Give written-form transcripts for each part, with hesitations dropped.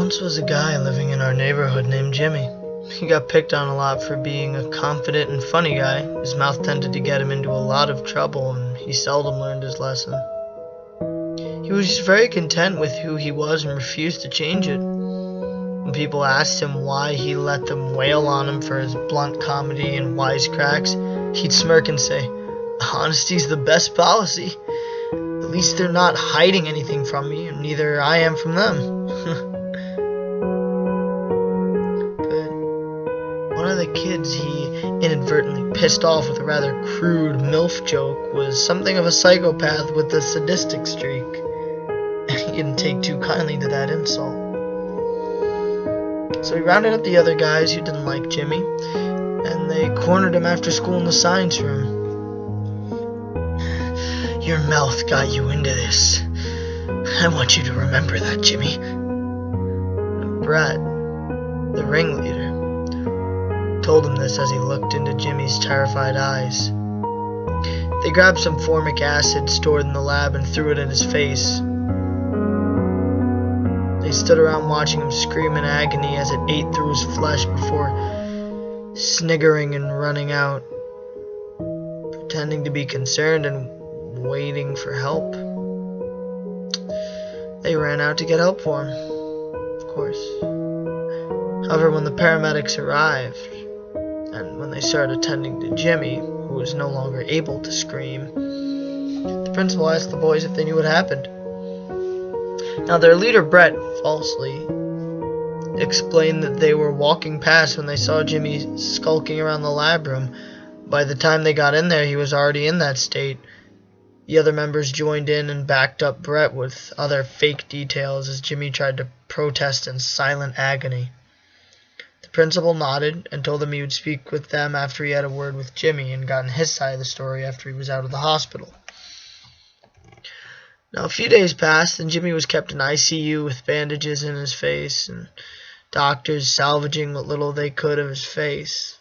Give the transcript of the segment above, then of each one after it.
once was a guy living in our neighborhood named Jimmy. He got picked on a lot for being a confident and funny guy. His mouth tended to get him into a lot of trouble, and he seldom learned his lesson. He was just very content with who he was and refused to change it. When people asked him why he let them wail on him for his blunt comedy and wisecracks, he'd smirk and say, "Honesty's the best policy. At least they're not hiding anything from me, and neither I am from them." But one of the kids he inadvertently pissed off with a rather crude MILF joke was something of a psychopath with a sadistic streak, and he didn't take too kindly to that insult. So he rounded up the other guys who didn't like Jimmy, and they cornered him after school in the science room. "Your mouth got you into this. I want you to remember that, Jimmy." Brett, the ringleader, told him this as he looked into Jimmy's terrified eyes. They grabbed some formic acid stored in the lab and threw it in his face. They stood around watching him scream in agony as it ate through his flesh before sniggering and running out, pretending to be concerned and waiting for help. They ran out to get help for him, of course. However, when the paramedics arrived, and when they started attending to Jimmy, who was no longer able to scream, the principal asked the boys if they knew what happened. Now, their leader, Brett, falsely explained that they were walking past when they saw Jimmy skulking around the lab room. By the time they got in there, he was already in that state. The other members joined in and backed up Brett with other fake details as Jimmy tried to protest in silent agony. The principal nodded and told him he would speak with them after he had a word with Jimmy and gotten his side of the story after he was out of the hospital. Now, a few days passed, and Jimmy was kept in ICU with bandages in his face and doctors salvaging what little they could of his face.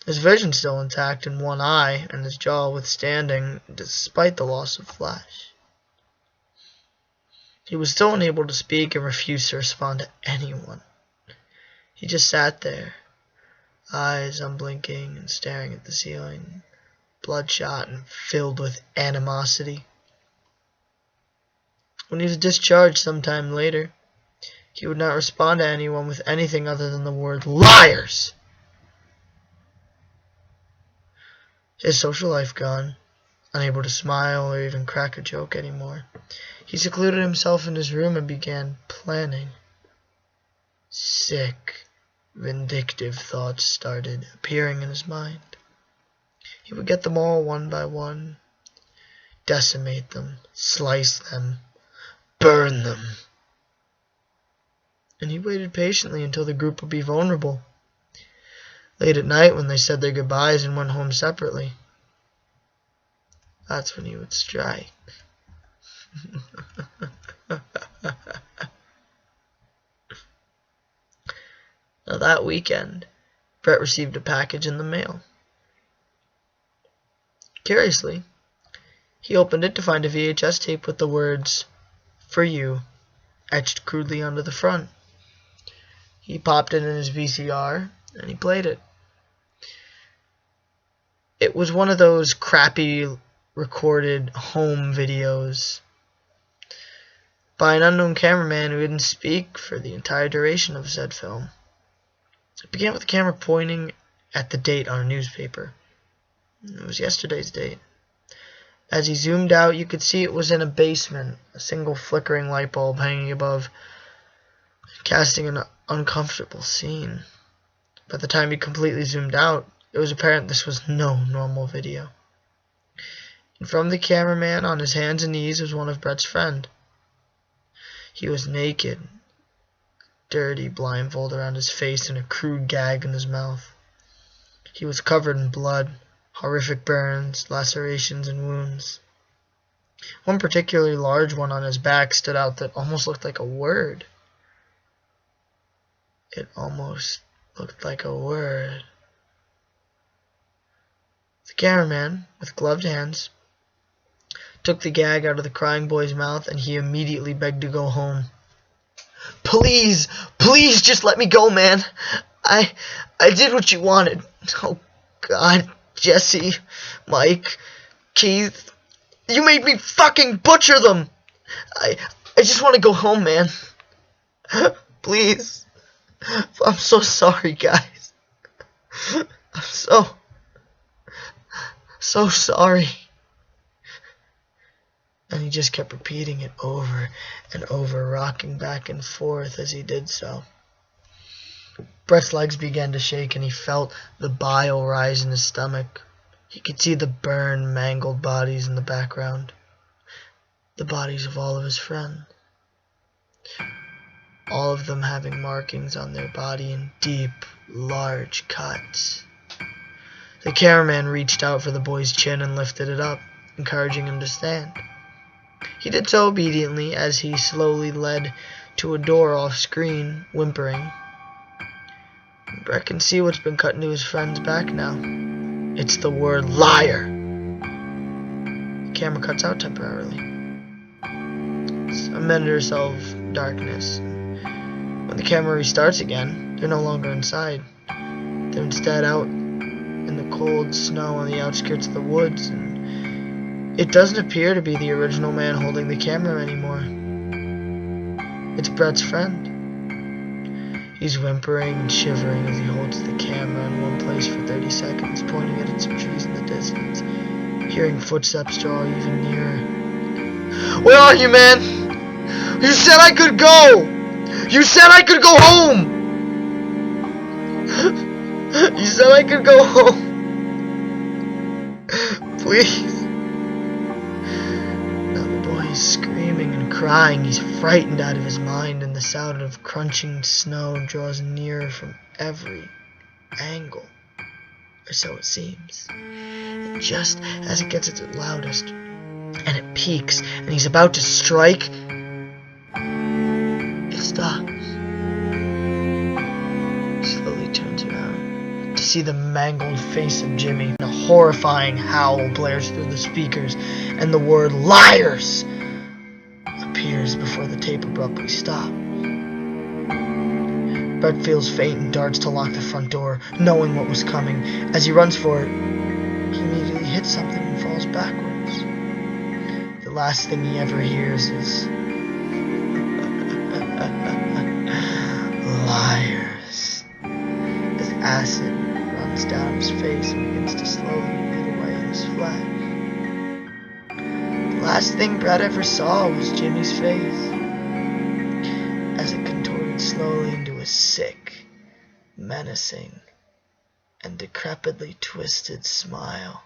His vision still intact in one eye, and his jaw withstanding despite the loss of flesh. He was still unable to speak and refused to respond to anyone. He just sat there, eyes unblinking and staring at the ceiling, bloodshot and filled with animosity. When he was discharged sometime later, he would not respond to anyone with anything other than the word "liars." His social life gone, unable to smile or even crack a joke anymore, he secluded himself in his room and began planning. Sick, vindictive thoughts started appearing in his mind. He would get them all one by one, decimate them, slice them, burn them. And he waited patiently until the group would be vulnerable. Late at night, when they said their goodbyes and went home separately, that's when he would strike. Now, that weekend, Brett received a package in the mail. Curiously, he opened it to find a VHS tape with the words, "For you," etched crudely onto the front. He popped it in his VCR, and he played it. It was one of those crappy recorded home videos by an unknown cameraman who didn't speak for the entire duration of said film. It began with the camera pointing at the date on a newspaper. It was yesterday's date. As he zoomed out, you could see it was in a basement, a single flickering light bulb hanging above, casting an uncomfortable scene. By the time he completely zoomed out, it was apparent this was no normal video. In front of the cameraman, on his hands and knees, was one of Brett's friends. He was naked, dirty blindfold around his face and a crude gag in his mouth. He was covered in blood, horrific burns, lacerations, and wounds. One particularly large one on his back stood out that almost looked like a word. It almost looked like a word. The cameraman, with gloved hands, took the gag out of the crying boy's mouth, and he immediately begged to go home. Please, please just let me go, man. I did what you wanted. Oh, God, Jesse, Mike, Keith, you made me fucking butcher them. I just want to go home, man. Please. I'm so sorry, guys. I'm so sorry. And he just kept repeating it over and over, rocking back and forth as he did so. Brett's legs began to shake, and he felt the bile rise in his stomach. He could see the burned, mangled bodies in the background. The bodies of all of his friends. All of them having markings on their body in deep, large cuts. The cameraman reached out for the boy's chin and lifted it up, encouraging him to stand. He did so obediently as he slowly led to a door off screen, whimpering. Brett can see what's been cut into his friend's back now. It's the word liar. The camera cuts out temporarily. It's a minute or so of darkness. When the camera restarts again, they're no longer inside. They're instead out in the cold snow on the outskirts of the woods, and it doesn't appear to be the original man holding the camera anymore. It's Brett's friend. He's whimpering and shivering as he holds the camera in one place for 30 seconds, pointing at some trees in the distance, hearing footsteps draw even nearer. Where are you, man? You said I could go! You said I could go home! You said I could go home! Please. Now the boy is screaming and crying. He's frightened out of his mind, and the sound of crunching snow draws nearer from every angle. Or so it seems. And just as it gets at its loudest, and it peaks, and he's about to strike, it stops. Slowly turns around to see the mangled face of Jimmy. A horrifying howl blares through the speakers, and the word liars appears before the tape abruptly stops. Brett feels faint and darts to lock the front door, knowing what was coming. As he runs for it, he immediately hits something and falls backwards. The last thing he ever hears is liars, as acid runs down his face and begins to slowly eat away at his flesh. The last thing Brett ever saw was Jimmy's face, as it contorted slowly into a sick, menacing, and decrepitly twisted smile.